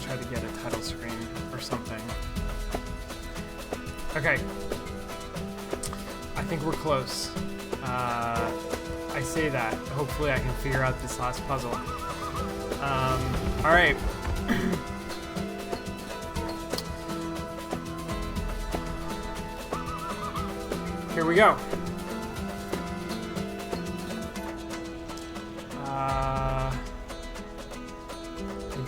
gonna try to get a title screen or something. Okay. I think we're close. I say that. Hopefully I can figure out this last puzzle. Alright. Here we go. I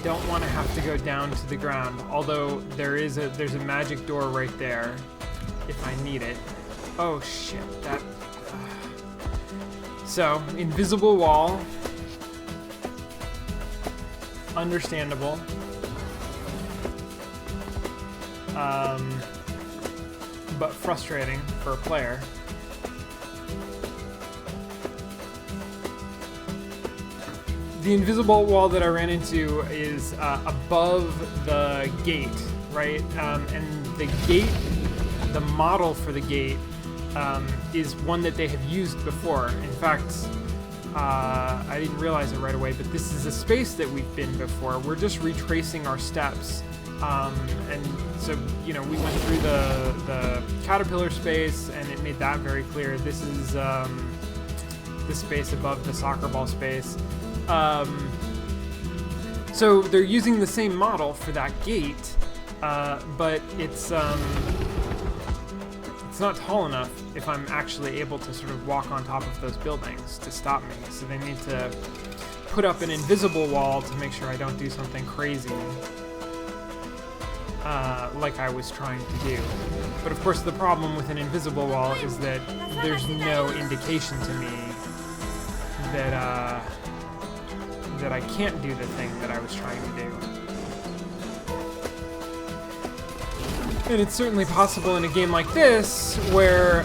don't want to have to go down to the ground, although there's a magic door right there if I need it. Oh shit, that... So, invisible wall. Understandable. But frustrating for a player. The invisible wall that I ran into is above the gate, right? And the gate, the model for the gate, is one that they have used before. In fact, I didn't realize it right away, but this is a space that we've been before. We're just retracing our steps. And so, you know, we went through the caterpillar space, and it made that very clear. This is the space above the soccer ball space. So they're using the same model for that gate, but it's not tall enough if I'm actually able to sort of walk on top of those buildings to stop me. So they need to put up an invisible wall to make sure I don't do something crazy, like I was trying to do. But of course the problem with an invisible wall is that there's no indication to me that I can't do the thing that I was trying to do. And it's certainly possible in a game like this where,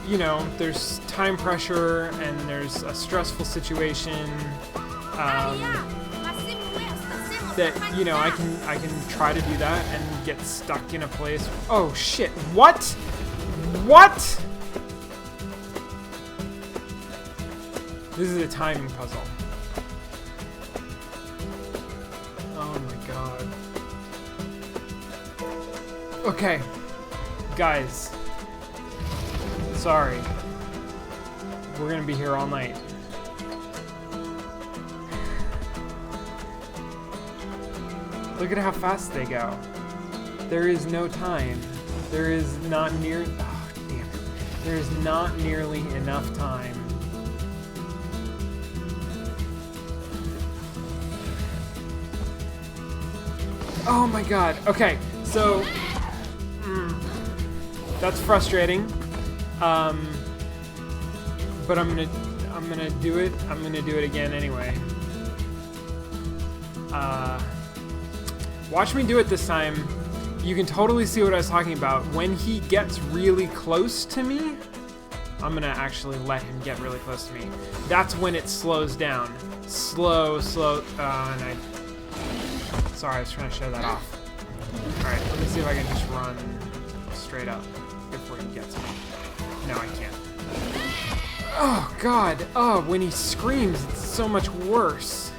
you know, there's time pressure and there's a stressful situation, that, you know, I can try to do that and get stuck in a place. Oh shit, what? What? This is a timing puzzle. Oh my god. Okay, guys, sorry, we're gonna be here all night. Look at how fast they go. There is no time. There is not near... Oh, damn it. There is not nearly enough time. Oh my god. Okay, so... that's frustrating. But I'm gonna do it. I'm gonna do it again anyway. Watch me do it this time. You can totally see what I was talking about. When he gets really close to me, I'm gonna actually let him get really close to me. That's when it slows down. Slow, and sorry, I was trying to show that off. Alright, let me see if I can just run straight up before he gets me. No, I can't. Oh, God. Oh, when he screams, it's so much worse.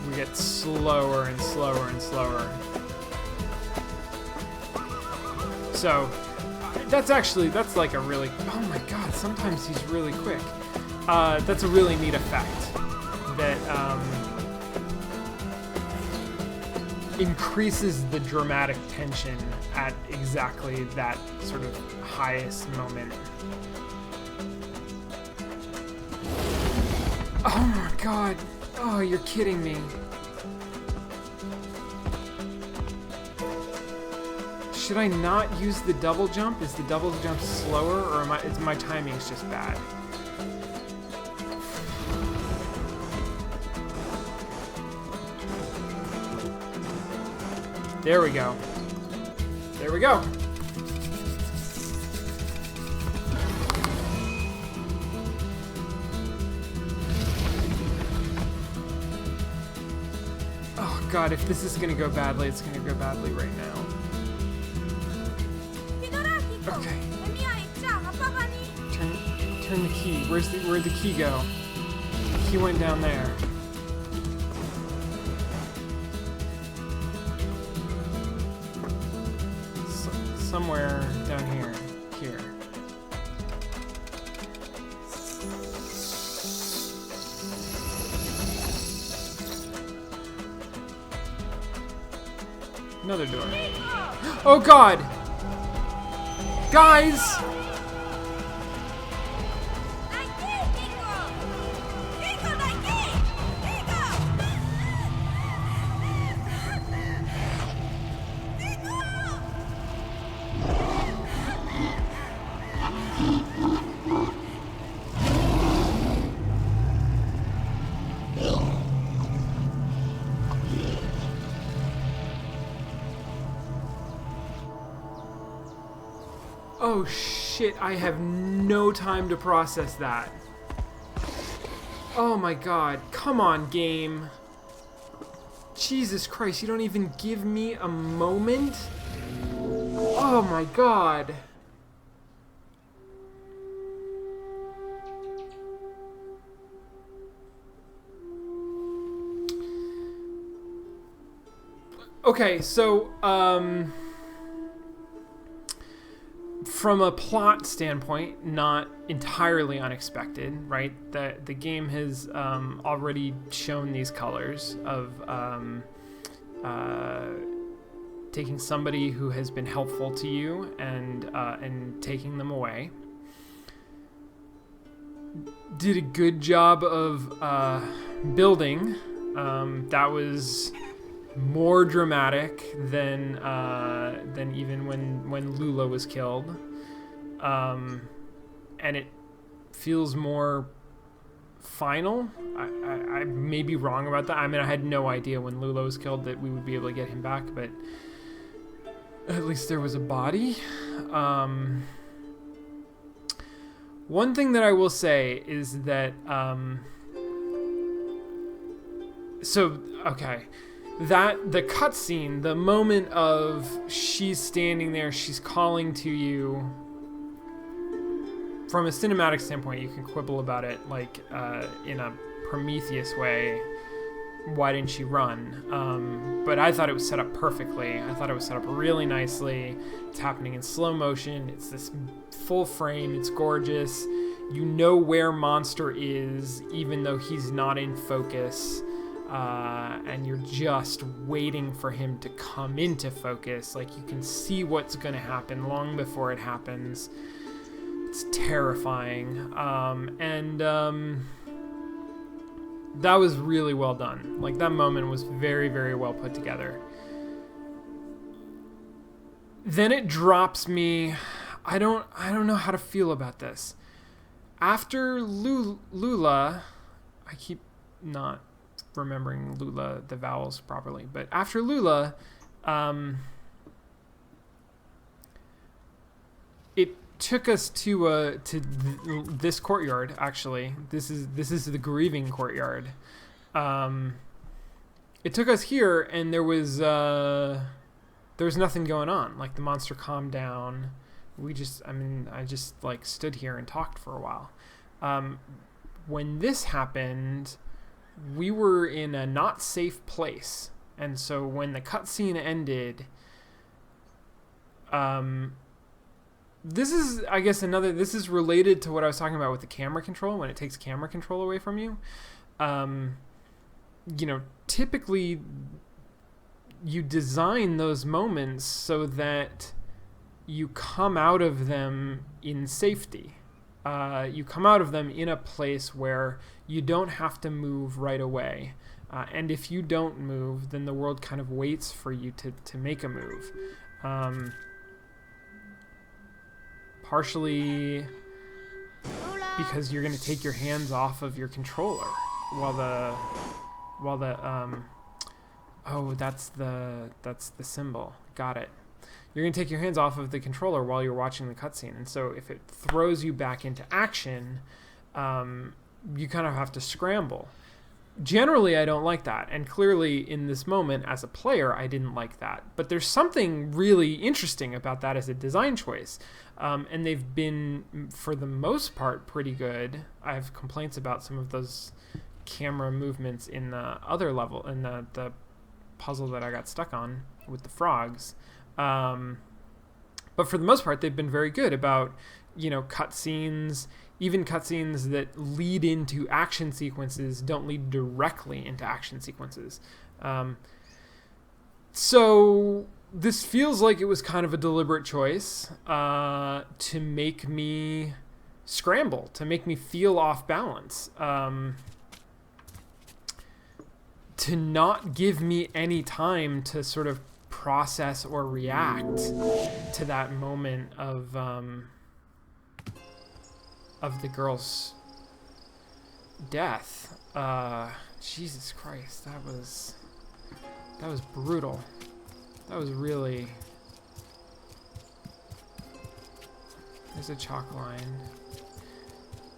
We get slower and slower and slower. So, that's like a really... Oh my god, sometimes he's really quick. That's a really neat effect that increases the dramatic tension at exactly that sort of highest moment. Oh my god. Oh, you're kidding me. Should I not use the double jump? Is the double jump slower, or is my timing's just bad? There we go. There we go. Oh god, if this is gonna go badly, it's gonna go badly right now. turn the key. Where'd the key go? The key went down there. Somewhere down here. Here. Another door. Oh God! Guys! Oh shit, I have no time to process that. Oh my God, come on, game. Jesus Christ, you don't even give me a moment? Oh my God. Okay, so, from a plot standpoint, not entirely unexpected, right? The game has already shown these colors of taking somebody who has been helpful to you and taking them away. Did a good job of building. That was more dramatic than even when Lula was killed, and it feels more final. I may be wrong about that. I mean, I had no idea when Lula was killed that we would be able to get him back, but at least there was a body. One thing that I will say is that that the cutscene, the moment of she's standing there, she's calling to you. From a cinematic standpoint, you can quibble about it, like in a Prometheus way. Why didn't she run? But I thought it was set up perfectly. I thought it was set up really nicely. It's happening in slow motion. It's this full frame. It's gorgeous. You know where Monster is, even though he's not in focus. And you're just waiting for him to come into focus. Like, you can see what's going to happen long before it happens. It's terrifying. That was really well done. Like, that moment was very, very well put together. Then it drops me. I don't know how to feel about this. After Lula, I keep not remembering Lula, the vowels properly, but after Lula, it took us to this courtyard. Actually, this is the grieving courtyard. It took us here, and there was nothing going on. Like, the monster calmed down. I just like stood here and talked for a while. When this happened, we were in a not safe place, and so when the cutscene ended, this is, I guess, this is related to what I was talking about with the camera control, when it takes camera control away from you. Typically you design those moments so that you come out of them in safety. You come out of them in a place where you don't have to move right away. And if you don't move, then the world kind of waits for you to make a move. Partially because you're going to take your hands off of your controller that's the symbol. Got it. You're going to take your hands off of the controller while you're watching the cutscene. And so if it throws you back into action, you kind of have to scramble. Generally, I don't like that, and clearly in this moment as a player I didn't like that, but there's something really interesting about that as a design choice, and they've been for the most part pretty good. I have complaints about some of those camera movements in the other level, in the puzzle that I got stuck on with the frogs, but for the most part they've been very good about, you know, cutscenes. Even cutscenes that lead into action sequences don't lead directly into action sequences. So this feels like it was kind of a deliberate choice to make me scramble, to make me feel off balance, to not give me any time to sort of process or react to that moment of the girl's death. Jesus Christ, that was brutal. That was really... There's a chalk line.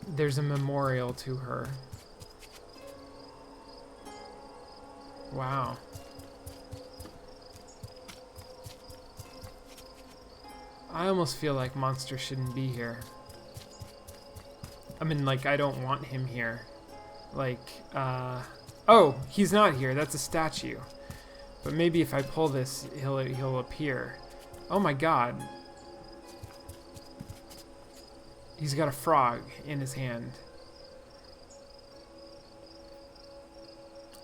There's a memorial to her. Wow. I almost feel like Monster shouldn't be here. I mean, like, I don't want him here. Like, oh, he's not here. That's a statue. But maybe if I pull this, he'll appear. Oh my god. He's got a frog in his hand.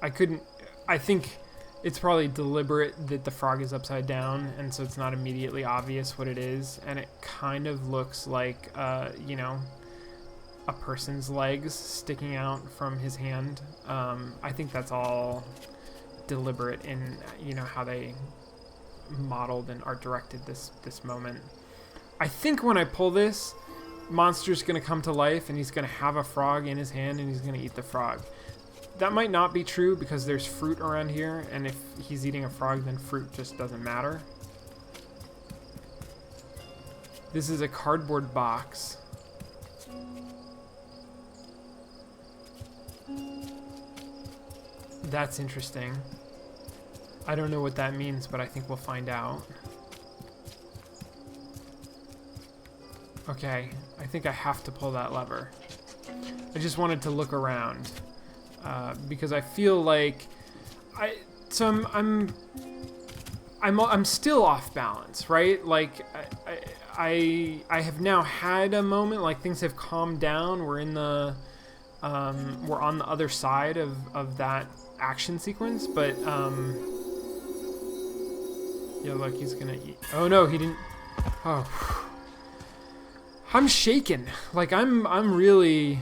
I think it's probably deliberate that the frog is upside down, and so it's not immediately obvious what it is, and it kind of looks like, you know, a person's legs sticking out from his hand. I think that's all deliberate in, you know, how they modeled and art directed this moment. I think when I pull this, Monster's gonna come to life and he's gonna have a frog in his hand and he's gonna eat the frog. That might not be true because there's fruit around here, and if he's eating a frog, then fruit just doesn't matter. This is a cardboard box. That's interesting. I don't know what that means, but I think we'll find out. Okay, I think I have to pull that lever. I just wanted to look around because I feel like I'm still off balance, right? Like I have now had a moment, like things have calmed down. We're in the we're on the other side of that action sequence, but yeah, look, he's gonna eat. Oh no, he didn't. Oh, I'm shaken. Like I'm really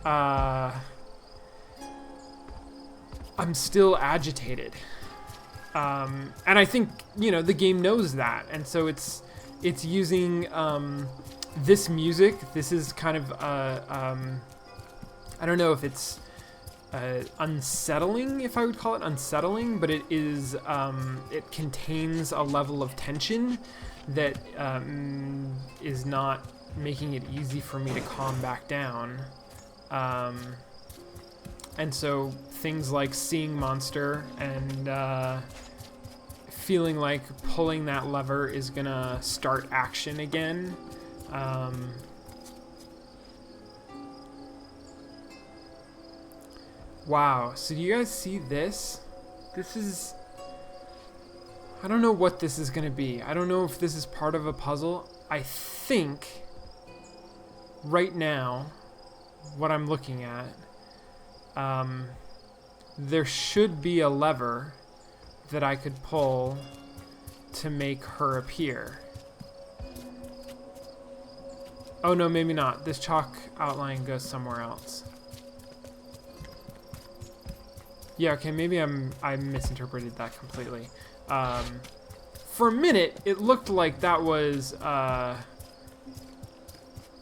I'm still agitated, and I think, you know, the game knows that, and so it's using this music. This is kind of I don't know if it's unsettling, if I would call it unsettling, but it is it contains a level of tension that is not making it easy for me to calm back down, and so things like seeing Monster and feeling like pulling that lever is gonna start action again. Wow, so do you guys see this? This is... I don't know what this is going to be. I don't know if this is part of a puzzle. I think right now, what I'm looking at, there should be a lever that I could pull to make her appear. Oh no, maybe not. This chalk outline goes somewhere else. Yeah, okay, maybe I misinterpreted that completely. For a minute, it looked like that was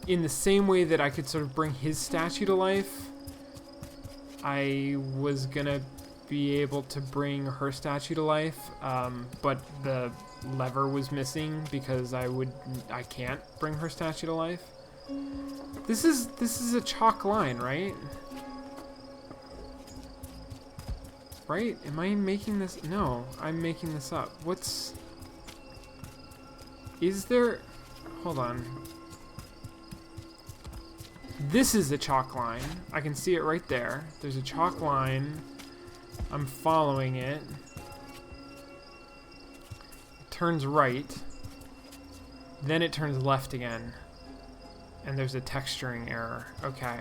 in the same way that I could sort of bring his statue to life. I was gonna be able to bring her statue to life, but the lever was missing because I can't bring her statue to life. This is a chalk line, right? right? Am I making this? No, I'm making this up. What's... Is there... Hold on. This is a chalk line. I can see it right there. There's a chalk line. I'm following it. It turns right. Then it turns left again. And there's a texturing error. Okay.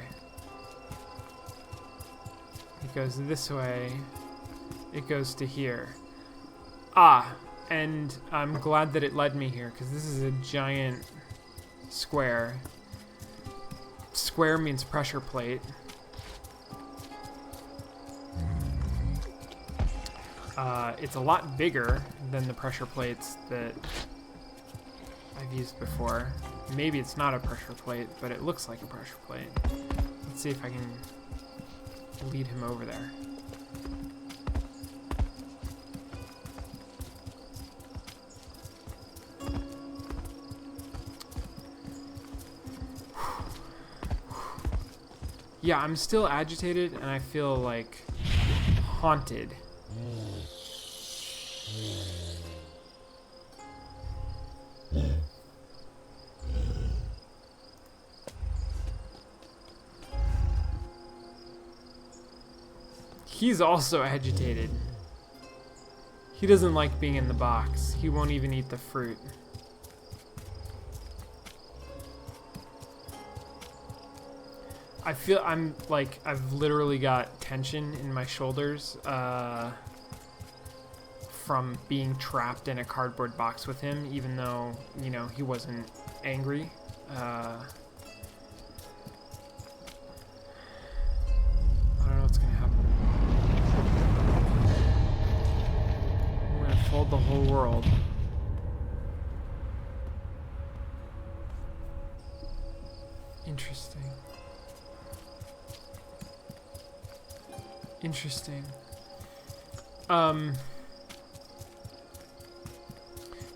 It goes this way. It goes to here. Ah! And I'm glad that it led me here, because this is a giant square. Square means pressure plate. It's a lot bigger than the pressure plates that I've used before. Maybe it's not a pressure plate, but it looks like a pressure plate. Let's see if I can lead him over there. Yeah, I'm still agitated and I feel like haunted. He's also agitated. He doesn't like being in the box. He won't even eat the fruit. I feel I'm like I've literally got tension in my shoulders from being trapped in a cardboard box with him, even though, you know, he wasn't angry. I don't know what's gonna happen. I'm gonna fold the whole world. Interesting. Interesting.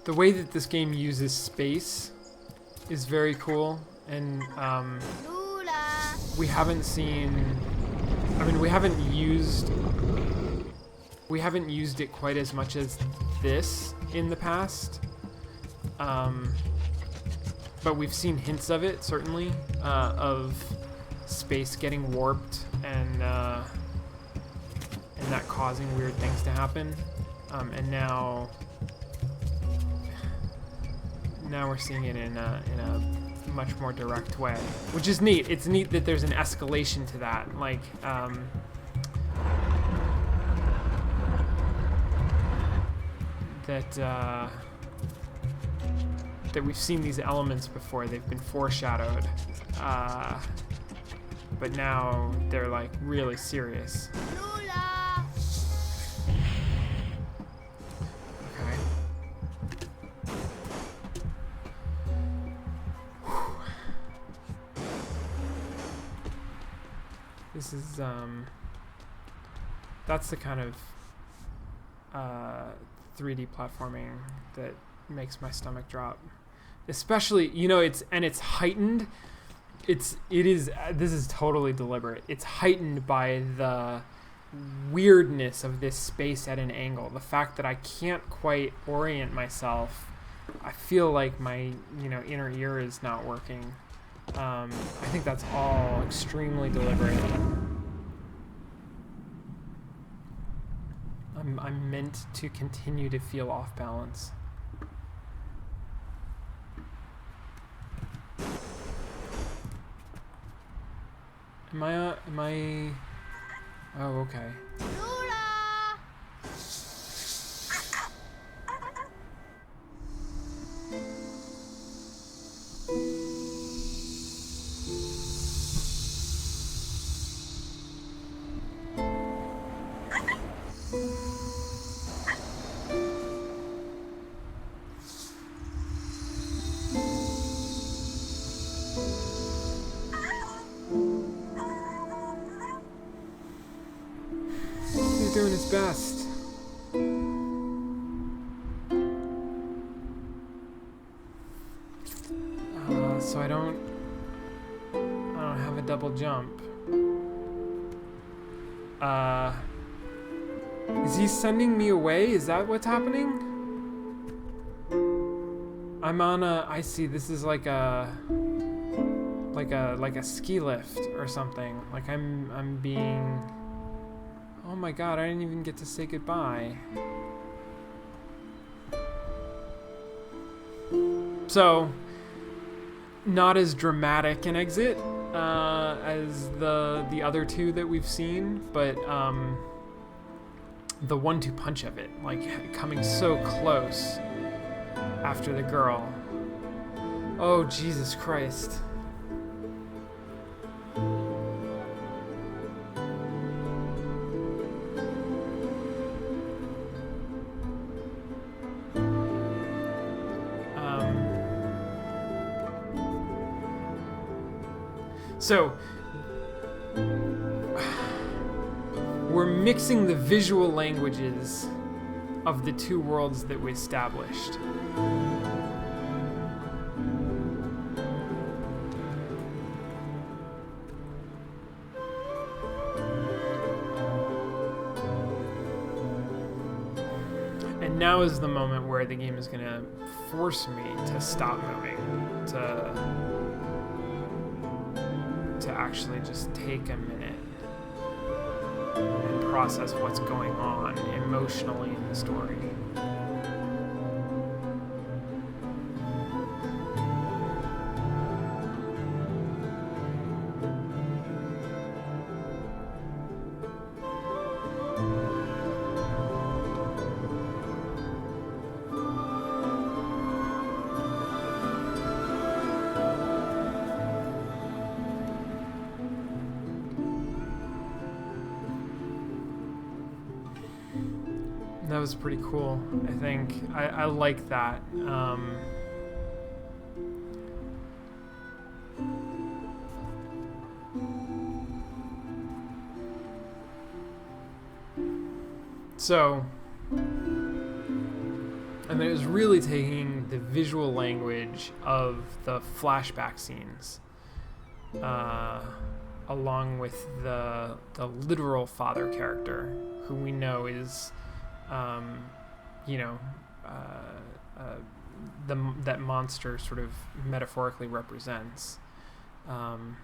The way that this game uses space is very cool, and we haven't seen. I mean, we haven't used it quite as much as this in the past, but we've seen hints of it, certainly, of space getting warped and that causing weird things to happen, and now we're seeing it in a much more direct way, which is neat. It's neat that there's an escalation to that, like that we've seen these elements before. They've been foreshadowed, but now they're like really serious. Okay. This is that's the kind of 3D platforming that makes my stomach drop. Especially, you know, it's heightened. This is totally deliberate. It's heightened by the weirdness of this space at an angle. The fact that I can't quite orient myself. I feel like my, you know, inner ear is not working. I think that's all extremely deliberate. I'm meant to continue to feel off balance. Am I? Oh, okay. Doing his best. So I don't have a double jump. Is he sending me away? Is that what's happening? I'm on a... I see, this is like a ski lift or something. Like I'm being... Oh my god, I didn't even get to say goodbye. So, not as dramatic an exit as the other two that we've seen, but the 1-2 punch of it, like coming so close after the girl. Oh, Jesus Christ. So, we're mixing the visual languages of the two worlds that we established. And now is the moment where the game is going to force me to stop moving, to actually just take a minute and process what's going on emotionally in the story. That was pretty cool. I think I like that. So, and it was really taking the visual language of the flashback scenes, along with the literal father character, who we know is, that monster sort of metaphorically represents, and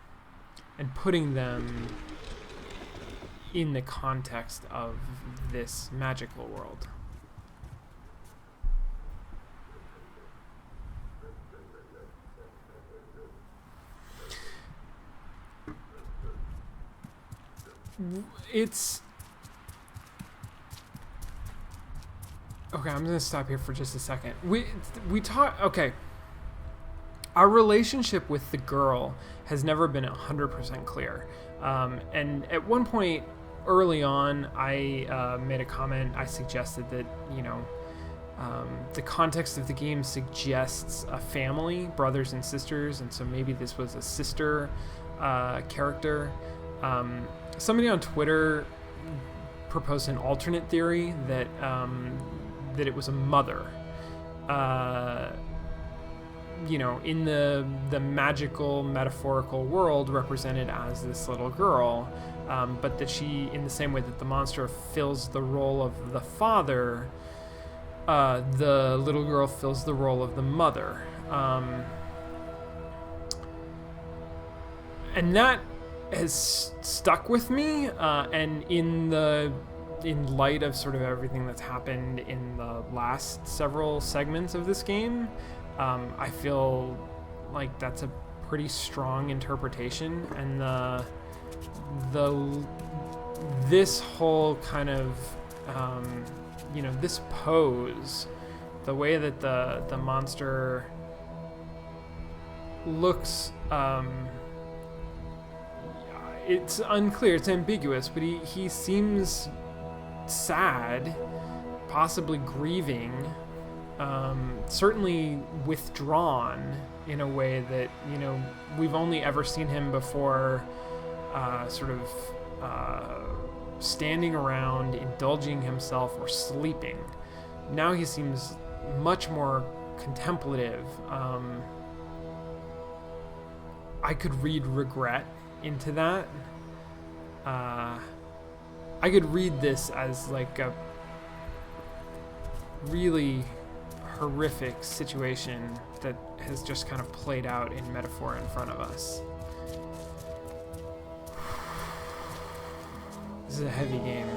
putting them in the context of this magical world. It's... Okay, I'm gonna stop here for just a second. We talk. Okay, our relationship with the girl has never been 100% clear. And at one point early on, I made a comment. I suggested that the context of the game suggests a family, brothers and sisters, and so maybe this was a sister character. Somebody on Twitter proposed an alternate theory that it was a mother, in the magical, metaphorical world represented as this little girl, but that she, in the same way that the monster fills the role of the father, the little girl fills the role of the mother. And that has stuck with me, and in light of sort of everything that's happened in the last several segments of this game, I feel like that's a pretty strong interpretation, and this whole kind of this pose, the way that the monster looks, it's unclear, it's ambiguous, but he seems sad, possibly grieving, certainly withdrawn in a way that we've only ever seen him before, sort of standing around, indulging himself, or sleeping. Now he seems much more contemplative. I could read regret into that. I could read this as like a really horrific situation that has just kind of played out in metaphor in front of us. This is a heavy game.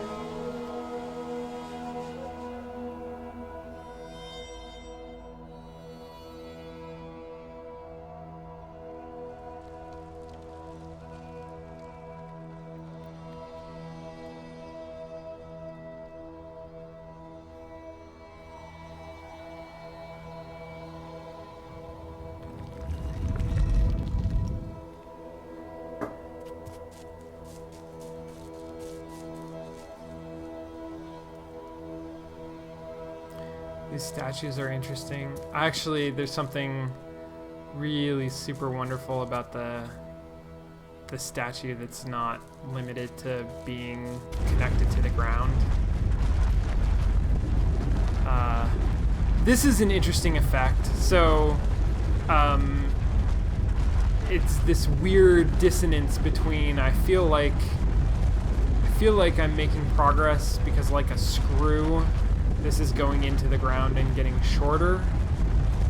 These statues are interesting. Actually, there's something really super wonderful about the statue that's not limited to being connected to the ground. This is an interesting effect. So, it's this weird dissonance between I feel like I'm making progress because, like a screw, this is going into the ground and getting shorter.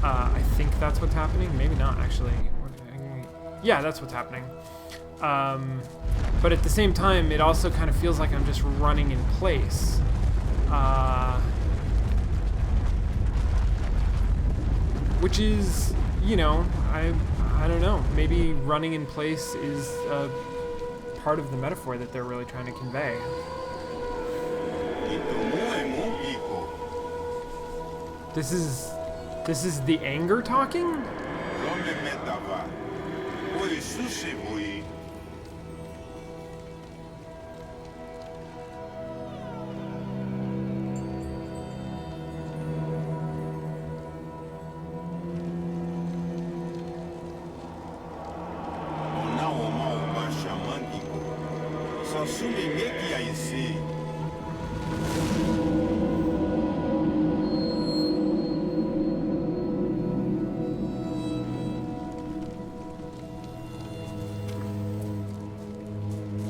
I think that's what's happening. Maybe not, actually. Yeah, that's what's happening. But at the same time, it also kind of feels like I'm just running in place. Which is, you know, I don't know. Maybe running in place is part of the metaphor that they're really trying to convey. This is the anger talking?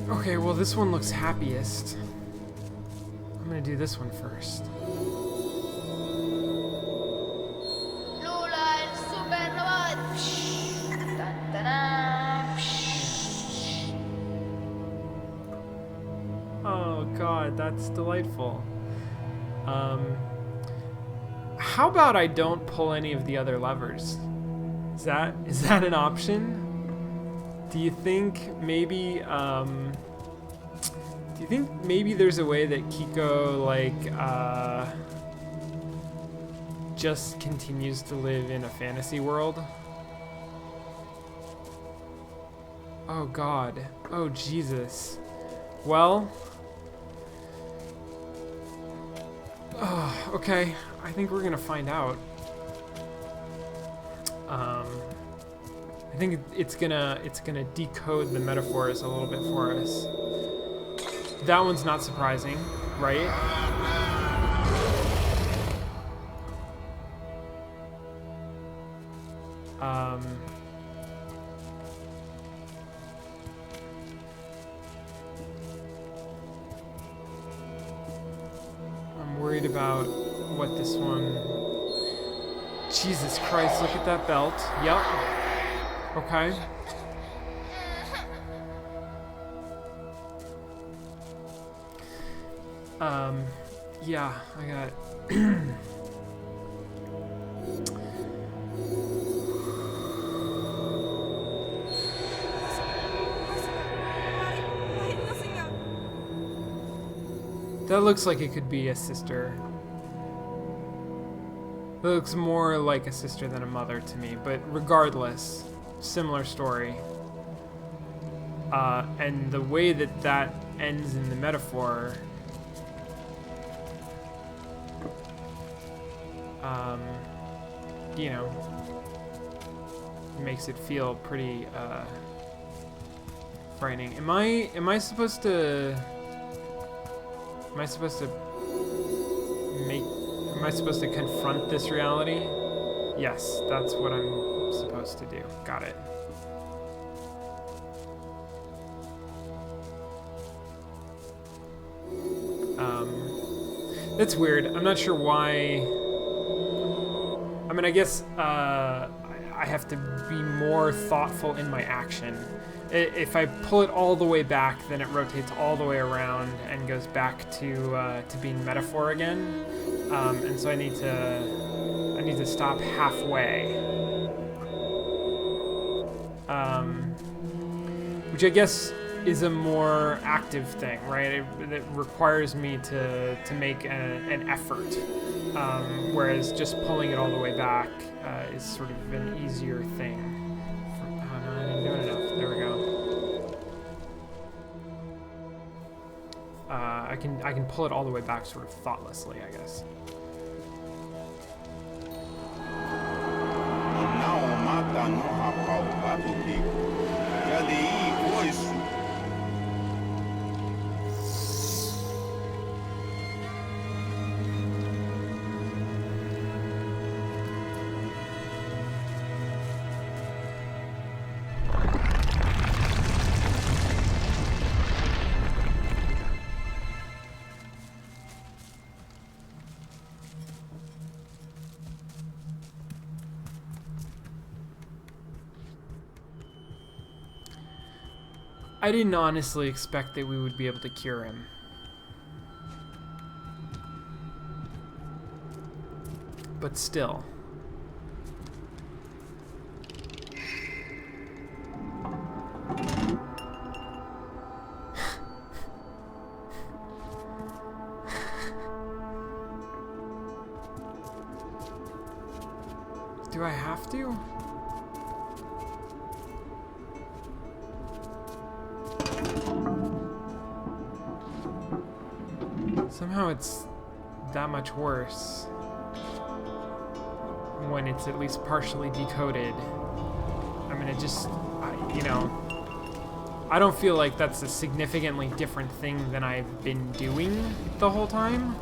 Okay, well this one looks happiest. I'm gonna do this one first. Lula, il super robot. Oh god, that's delightful. How about I don't pull any of the other levers? Is that an option? Do you think maybe there's a way that Kiko just continues to live in a fantasy world? Oh god. Oh Jesus. Well, okay. I think we're gonna find out. I think it's gonna decode the metaphors a little bit for us. That one's not surprising, right? I'm worried about what this one... Jesus Christ, look at that belt. Yep. Okay. Yeah, I got it. That looks like it could be a sister. That looks more like a sister than a mother to me, but regardless, similar story. And the way that ends in the metaphor, you know, makes it feel pretty frightening. Am I supposed to confront this reality? Yes, that's what I'm supposed to do. Got it. That's weird. I'm not sure why. I mean, I guess I have to be more thoughtful in my action. If I pull it all the way back, then it rotates all the way around and goes back to being metaphor again. And so I need to stop halfway. Which I guess is a more active thing, right? It requires me to make an effort, whereas just pulling it all the way back is sort of an easier thing. Oh no, I didn't do it enough. There we go. I can pull it all the way back sort of thoughtlessly, I guess. I didn't honestly expect that we would be able to cure him. But still. Do I have to? Somehow it's that much worse when it's at least partially decoded. I mean, it just, you know, I don't feel like that's a significantly different thing than I've been doing the whole time.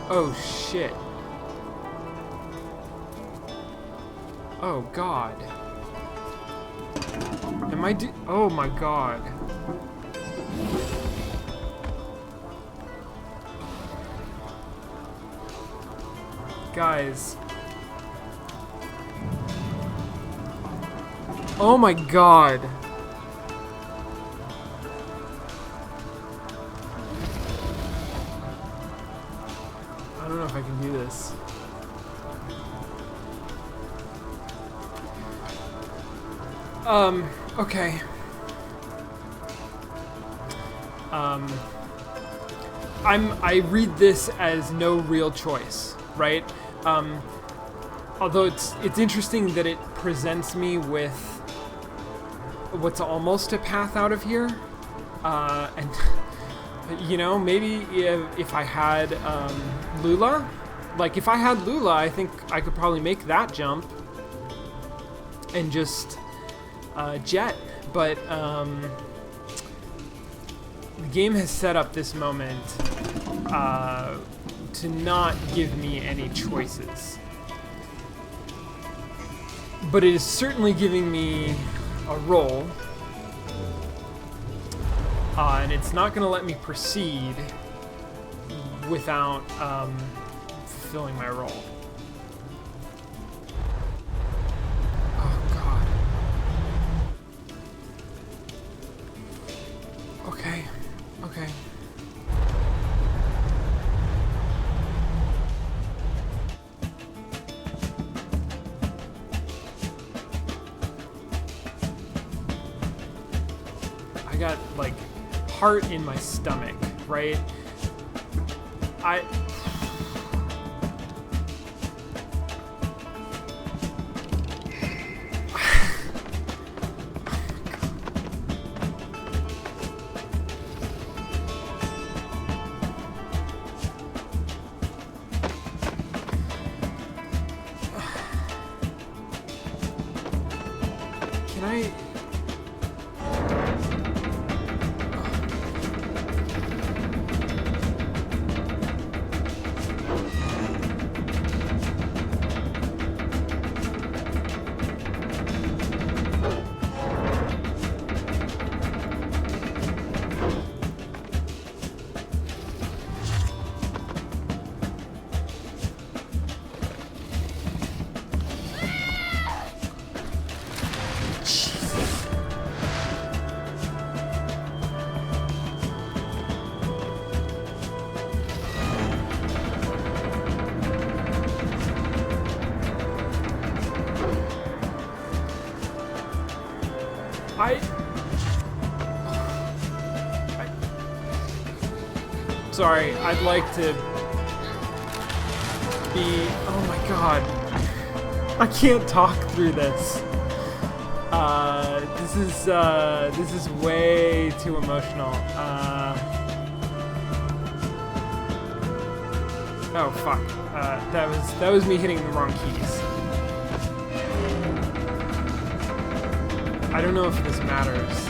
Oh, shit. Oh, God. Am I oh, my God. Guys. Oh my God. I don't know if I can do this. Okay. I read this as no real choice, right? Although it's interesting that it presents me with what's almost a path out of here, and you know, maybe if I had Lula, like if I had Lula, I think I could probably make that jump and just jet, but the game has set up this moment to not give me any choices. But it is certainly giving me a role, and it's not going to let me proceed without fulfilling my role. Oh, God. Okay. Okay. I got, like, heart in my stomach, right? Can I... sorry. I'd like to be... Oh my god. I can't talk through this. This is way too emotional. Oh fuck. That was me hitting the wrong keys. I don't know if this matters.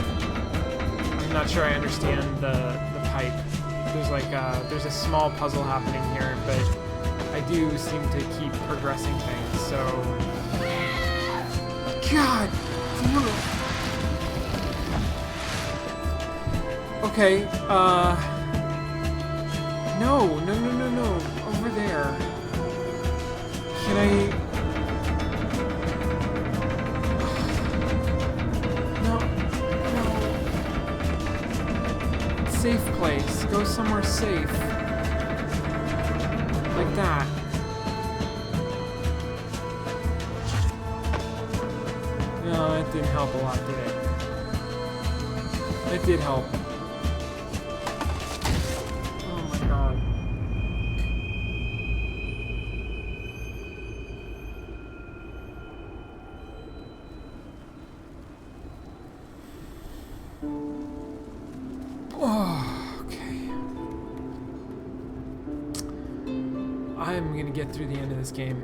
I'm not sure I understand the pipe. There's a small puzzle happening here, but I do seem to keep progressing things, so... God! Okay, No. Over there. Can I... No. Safe place. Go somewhere safe. Like that. No, that didn't help a lot, did it? It did help. Oh my god. Oh, okay. I'm gonna get through the end of this game.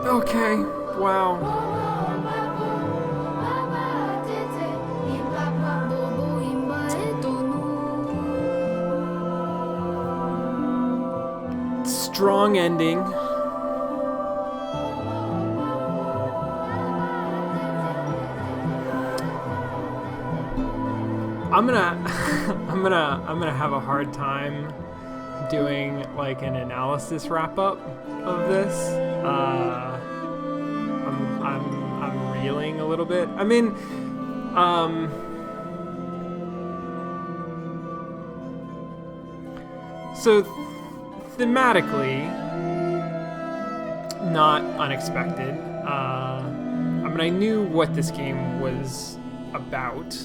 Okay, wow. Strong ending. I'm gonna have a hard time doing like an analysis wrap up of this. I'm reeling a little bit. I mean, so thematically, not unexpected. I mean, I knew what this game was about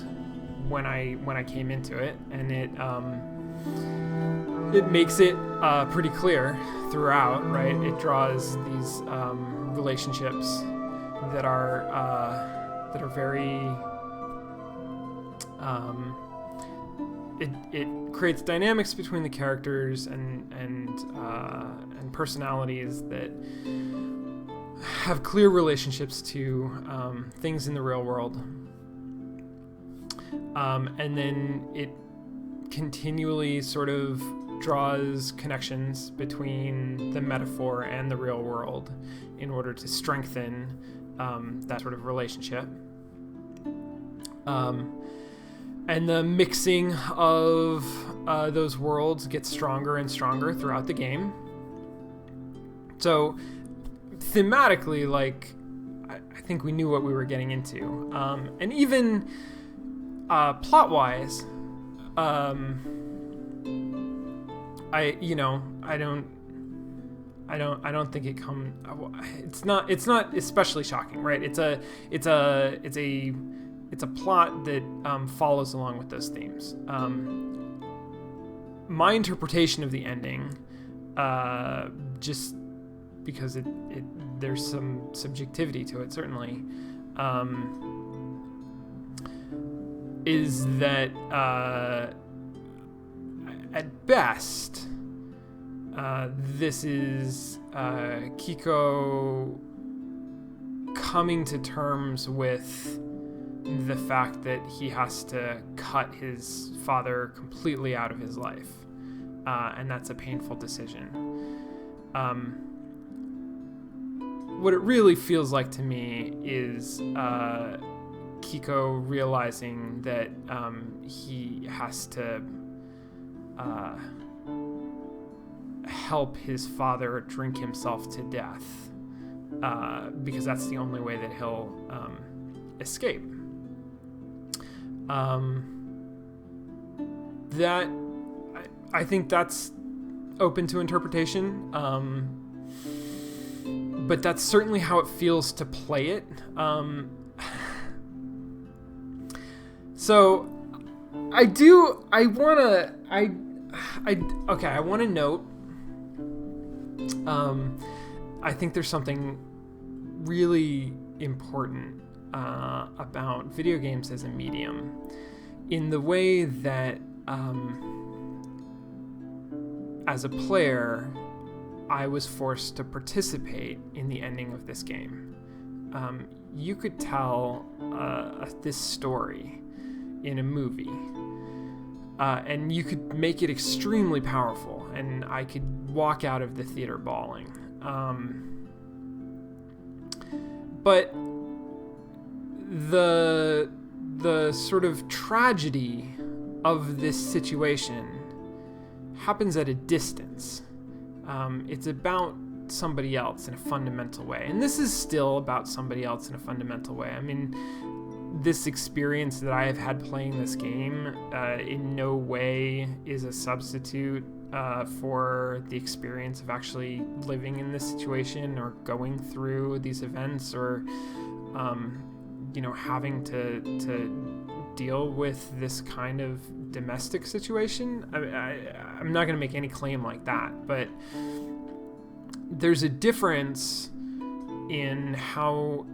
when I came into it, and it makes it pretty clear throughout, right? It draws these relationships that are very it creates dynamics between the characters and personalities that have clear relationships to things in the real world. And then it continually sort of draws connections between the metaphor and the real world in order to strengthen that sort of relationship. And the mixing of those worlds gets stronger and stronger throughout the game. So thematically, like, I think we knew what we were getting into. And even plot-wise, I don't think it's not especially shocking, right? It's a plot that follows along with those themes. My interpretation of the ending, just because there's some subjectivity to it, certainly, is that at best, this is Kiko coming to terms with the fact that he has to cut his father completely out of his life, and that's a painful decision. What it really feels like to me is Kiko realizing that he has to help his father drink himself to death, because that's the only way that he'll escape. That I think that's open to interpretation, but that's certainly how it feels to play it. So I want to note, I think there's something really important about video games as a medium, in the way that as a player, I was forced to participate in the ending of this game. You could tell this story in a movie, and you could make it extremely powerful, and I could walk out of the theater bawling. But the sort of tragedy of this situation happens at a distance. It's about somebody else in a fundamental way, and this is still about somebody else in a fundamental way. I mean, this experience that I have had playing this game in no way is a substitute for the experience of actually living in this situation, or going through these events, or having to deal with this kind of domestic situation. I'm not going to make any claim like that, but there's a difference in how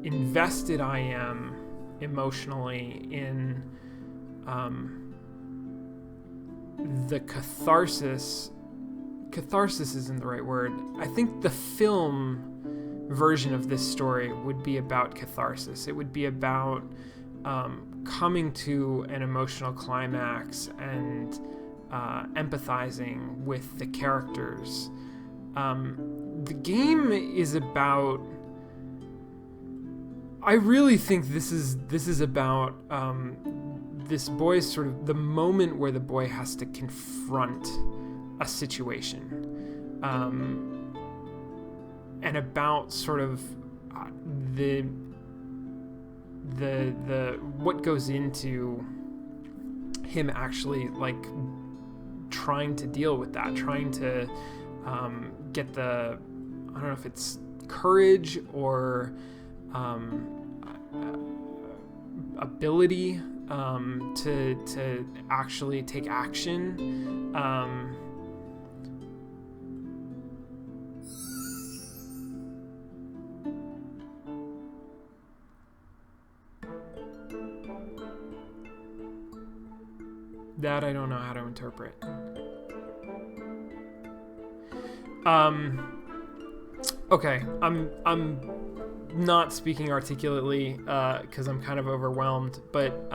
invested I am emotionally in the catharsis. Catharsis isn't the right word. I think the film version of this story would be about catharsis. It would be about coming to an emotional climax and empathizing with the characters. The game is about... I really think this is about this boy's sort of the moment where the boy has to confront a situation, and about sort of the what goes into him actually like trying to deal with that, trying to get the, I don't know if it's courage or ability to actually take action. That I don't know how to interpret. Okay, I'm not speaking articulately because I'm kind of overwhelmed, but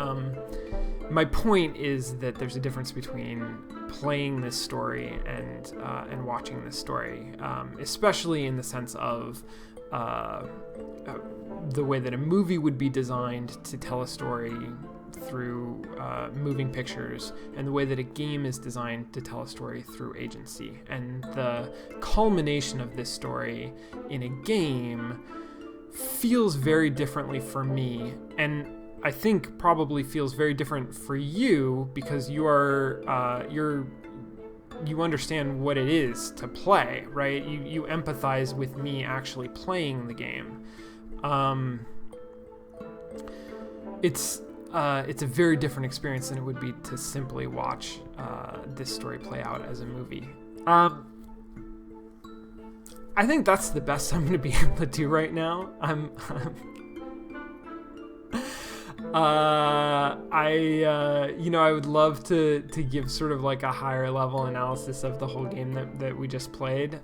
my point is that there's a difference between playing this story and watching this story, especially in the sense of the way that a movie would be designed to tell a story through moving pictures, and the way that a game is designed to tell a story through agency. And the culmination of this story in a game feels very differently for me, and I think probably feels very different for you, because you understand what it is to play, right? You empathize with me actually playing the game. It's a very different experience than it would be to simply watch this story play out as a movie. I think that's the best I'm going to be able to do right now. I would love to give sort of like a higher level analysis of the whole game that we just played.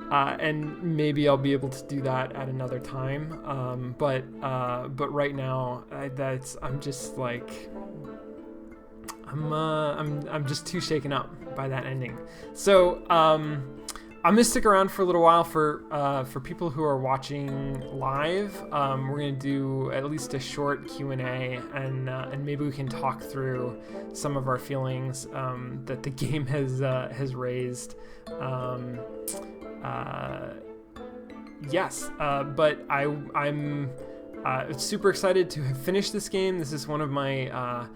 And maybe I'll be able to do that at another time. But right now, I'm just like, I'm just too shaken up by that ending. So, I'm gonna stick around for a little while for people who are watching live. We're gonna do at least a short Q&A, and maybe we can talk through some of our feelings that the game has raised. But I'm super excited to have finished this game. This is one of my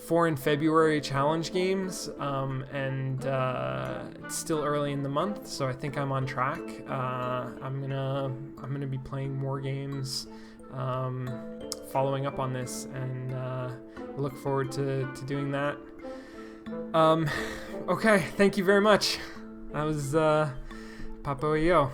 4 in February challenge games, and it's still early in the month, so I think I'm on track. I'm gonna be playing more games, following up on this, and look forward to doing that. Okay, thank you very much. That was Papo Yo.